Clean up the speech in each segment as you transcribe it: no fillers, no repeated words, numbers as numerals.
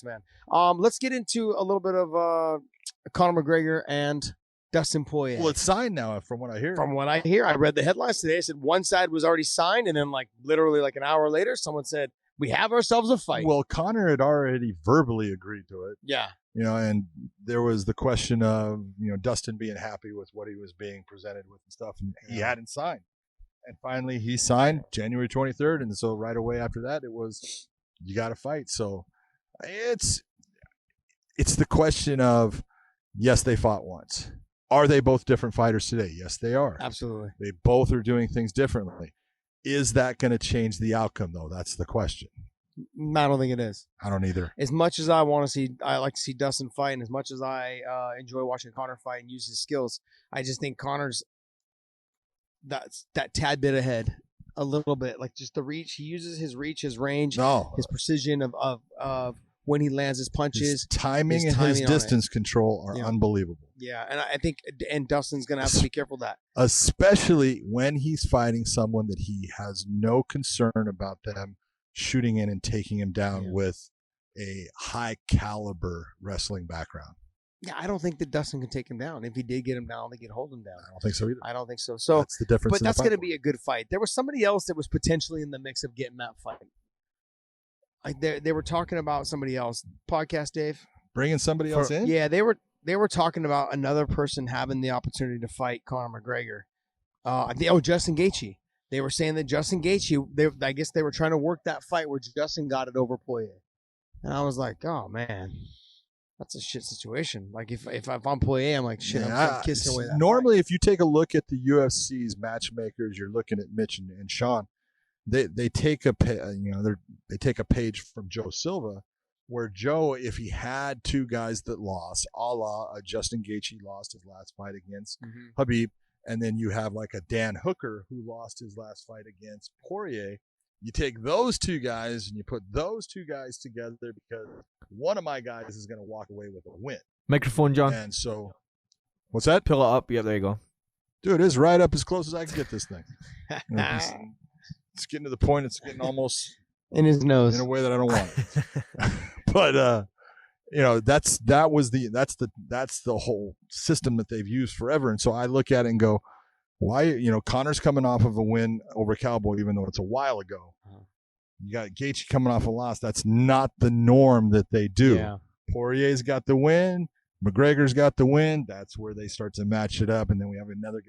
man. Let's get into a little bit of Conor McGregor and Dustin Poirier. Well, it's signed now, from what I hear. From what I hear, I read the headlines today. It said one side was already signed, and then literally an hour later, someone said, we have ourselves a fight. Well, Conor had already verbally agreed to it. Yeah. And there was the question of, Dustin being happy with what he was being presented with and stuff, and he hadn't signed. And finally, he signed January 23rd, and so right away after that, it was, you got to fight. So it's the question of, yes, they fought once. Are they both different fighters today? Yes, they are. Absolutely. They both are doing things differently. Is that going to change the outcome, though? That's the question. I don't think it is. I don't either. As much as I like to see Dustin fight, and as much as I enjoy watching Conor fight and use his skills, I just think Conor's that tad bit ahead, a little bit. Just the reach. He uses his reach, his range, his precision of when he lands his punches. His timing and his distance control are unbelievable. Yeah, and I think Dustin's going to have to be careful of that. Especially when he's fighting someone that he has no concern about them shooting in and taking him down with a high-caliber wrestling background. Yeah, I don't think that Dustin can take him down. If he did get him down, they could hold him down. I don't think so either. I don't think so. So that's the difference. But that's going to be a good fight. There was somebody else that was potentially in the mix of getting that fight. They were talking about somebody else. Podcast, Dave? Bringing somebody else in? Yeah, they were talking about another person having the opportunity to fight Conor McGregor. Justin Gaethje. They were saying that Justin Gaethje, I guess they were trying to work that fight where Justin got it over Poirier. And I was like, oh, man, that's a shit situation. If I'm Poirier, I'm like, shit, I'm kissing away that normally, fight. If you take a look at the UFC's matchmakers, you're looking at Mitch and Sean. They take a they take a page from Joe Silva, where Joe, if he had two guys that lost, a la Justin Gaethje lost his last fight against Khabib, and then you have a Dan Hooker who lost his last fight against Poirier. You take those two guys and you put those two guys together because one of my guys is going to walk away with a win. Microphone, John. And so, what's that? Pull it up. Yep, there you go. Dude, it's right up as close as I can get this thing. It's getting to the point. It's getting almost in his nose in a way that I don't want it. But that's the whole system that they've used forever. And so I look at it and go, why? Conor's coming off of a win over Cowboy, even though it's a while ago. You got Gaethje coming off a loss. That's not the norm that they do. Yeah. Poirier's got the win. McGregor's got the win. That's where they start to match it up, and then we have another.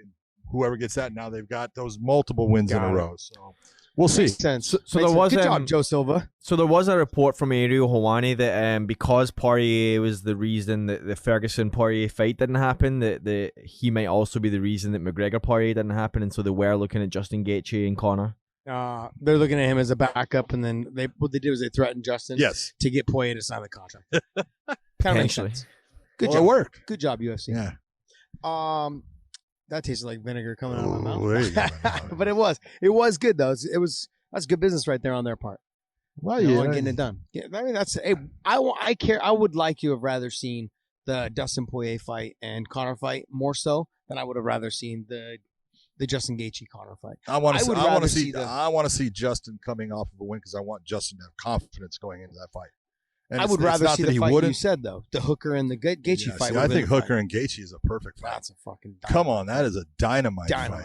Whoever gets that, now they've got those multiple wins in a row. So we'll see. Makes sense. So there was good job, Joe Silva. So there was a report from Ariel Helwani that because Poirier was the reason that the Ferguson Poirier fight didn't happen, that he might also be the reason that McGregor Poirier didn't happen, and so they were looking at Justin Gaethje and Conor. They're looking at him as a backup, and then what they did was they threatened Justin to get Poirier to sign the contract. Kind of makes sense. Good job. It worked. Good job, UFC. Yeah. That tasted like vinegar coming out of my mouth. But it was good though. That's good business right there on their part. Well, getting it done. Yeah, I mean, I would like to have rather seen the Dustin Poirier fight and Conor fight more so than I would have rather seen the Justin Gaethje Conor fight. I want to see Justin coming off of a win because I want Justin to have confidence going into that fight. And I would rather see the fight you said, though. The Hooker and the Gaethje fight. I think Hooker and Gaethje is a perfect fight. That's a fucking dynamite. Come on, that is a dynamite fight.